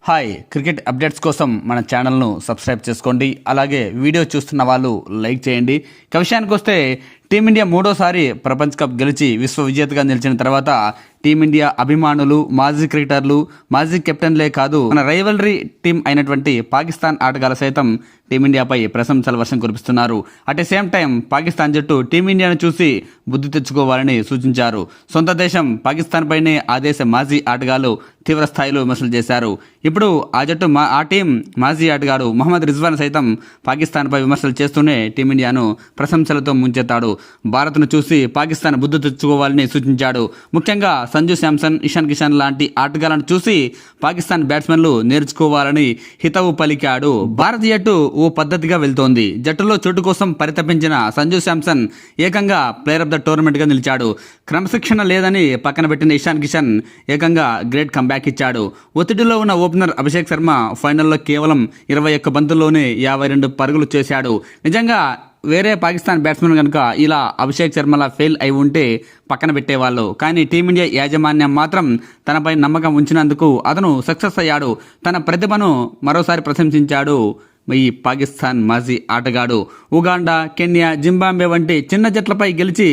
Hi, cricket updates కోసం మన ఛానల్ను సబ్స్క్రైబ్ చేసుకోండి. అలాగే వీడియో చూస్తున్న వాళ్ళు లైక్ చేయండి. ఇక విషయానికి వస్తే టీమిండియా మూడోసారి ప్రపంచ కప్ గెలిచి విశ్వ విజేతగా నిలిచిన తర్వాత టీమిండియా అభిమానులు, మాజీ క్రికెటర్లు, మాజీ కెప్టెన్లే కాదు మన రైవలరీ టీం అయినటువంటి పాకిస్తాన్ ఆటగాళ్లు సైతం టీమిండియాపై ప్రశంసల వర్షం కురిపిస్తున్నారు. At the same time Pakistan జట్టు టీమిండియాను చూసి బుద్ధి తెచ్చుకోవాలని సూచించారు. సొంత దేశం పాకిస్తాన్ పైనే ఆ దేశ మాజీ ఆటగాళ్లు తీవ్ర స్థాయిలో విమర్శలు చేశారు. ఇప్పుడు ఆ టీం మాజీ ఆటగాడు మహమ్మద్ రిజ్వాన్ సైతం పాకిస్తాన్పై విమర్శలు చేస్తూనే టీమిండియాను ప్రశంసలతో ముంచెత్తాడు. భారత్ను చూసి పాకిస్తాన్ బుద్ధి తెచ్చుకోవాలని సూచించాడు. ముఖ్యంగా సంజు శాంసన్, ఇషాన్ కిషన్ లాంటి ఆటగాళ్లను చూసి పాకిస్తాన్ బ్యాట్స్మెన్లు నేర్చుకోవాలని హితవు పలికాడు. భారత జట్టు ఓ పద్ధతిగా వెళ్తోంది. జట్టులో చోటు కోసం పరితపించిన సంజు శాంసన్ ఏకంగా ప్లేయర్ ఆఫ్ ద టోర్నమెంట్ గా నిలిచాడు. క్రమశిక్షణ లేదని పక్కన పెట్టిన ఇషాన్ కిషన్ ఏకంగా గ్రేట్ కంబ్యాక్ ఇచ్చాడు. ఒత్తిడిలో ఉన్న ఓపెనర్ అభిషేక్ శర్మ ఫైనల్లో కేవలం 21 బంతుల్లోనే 52 పరుగులు చేశాడు. నిజంగా వేరే పాకిస్తాన్ బ్యాట్స్మెన్ కనుక ఇలా అభిషేక్ శర్మలా ఫెయిల్ అయి ఉంటే పక్కన పెట్టేవాళ్ళు. కానీ టీమిండియా యాజమాన్యం మాత్రం తనపై నమ్మకం ఉంచినందుకు అతను సక్సెస్ అయ్యాడు. తన ప్రతిభను మరోసారి ప్రశంసించాడు ఈ పాకిస్తాన్ మాజీ ఆటగాడు. ఉగాండా, కెన్యా, జింబాబ్వే వంటి చిన్న జట్లపై గెలిచి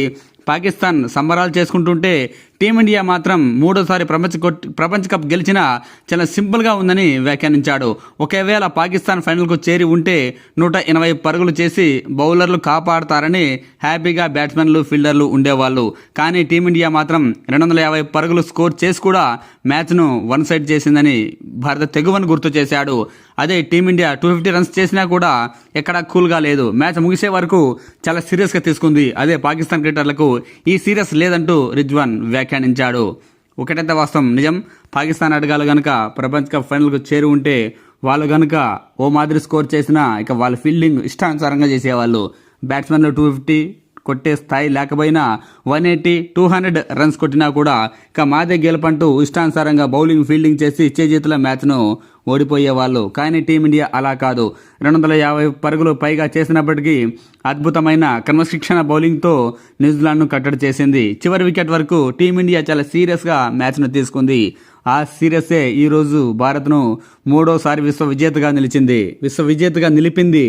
పాకిస్తాన్ సంబరాలు చేసుకుంటుంటే టీమిండియా మాత్రం మూడోసారి ప్రపంచ కప్ గెలిచినా చాలా సింపుల్గా ఉందని వ్యాఖ్యానించాడు. ఒకవేళ పాకిస్తాన్ ఫైనల్కు చేరి ఉంటే 180 పరుగులు చేసి బౌలర్లు కాపాడతారని హ్యాపీగా బ్యాట్స్మెన్లు, ఫీల్డర్లు ఉండేవాళ్ళు. కానీ టీమిండియా మాత్రం 250 పరుగులు స్కోర్ చేసి కూడా మ్యాచ్ను వన్ సైడ్ చేసిందని భారత తెగువను గుర్తు చేశాడు. అదే టీమిండియా 250 రన్స్ చేసినా కూడా ఎక్కడా కూల్గా లేదు. మ్యాచ్ ముగిసే వరకు చాలా సీరియస్గా తీసుకుంది. అదే పాకిస్తాన్ క్రికెటర్లకు ఈ సీరియస్ లేదంటూ రిజ్వాన్ వ్యాఖ్యానించాడు. ఒకటైతే వాస్తవం, నిజం. పాకిస్తాన్ ఆటగాళ్ళు కనుక ప్రపంచ కప్ ఫైనల్కు చేరి ఉంటే వాళ్ళు కనుక ఓ మాదిరి స్కోర్ చేసినా ఇక వాళ్ళ ఫీల్డింగ్ ఇష్టానుసారంగా చేసేవాళ్ళు. బ్యాట్స్మెన్లు 250 కొట్టే స్థాయి లేకపోయినా 180, 200 రన్స్ కొట్టినా కూడా ఇక మాదే గెలుపంటూ ఇష్టానుసారంగా బౌలింగ్, ఫీల్డింగ్ చేసి చేతుల మ్యాచ్ను ఓడిపోయేవాళ్ళు. కానీ టీమిండియా అలా కాదు. 250 పరుగులు పైగా చేసినప్పటికీ అద్భుతమైన క్రమశిక్షణ బౌలింగ్తో న్యూజిలాండ్ను కట్టడి చేసింది. చివరి వికెట్ వరకు టీమిండియా చాలా సీరియస్గా మ్యాచ్ను తీసుకుంది. ఆ సీరియస్సే ఈరోజు భారత్ను మూడోసారి విశ్వ విజేతగా నిలిపింది.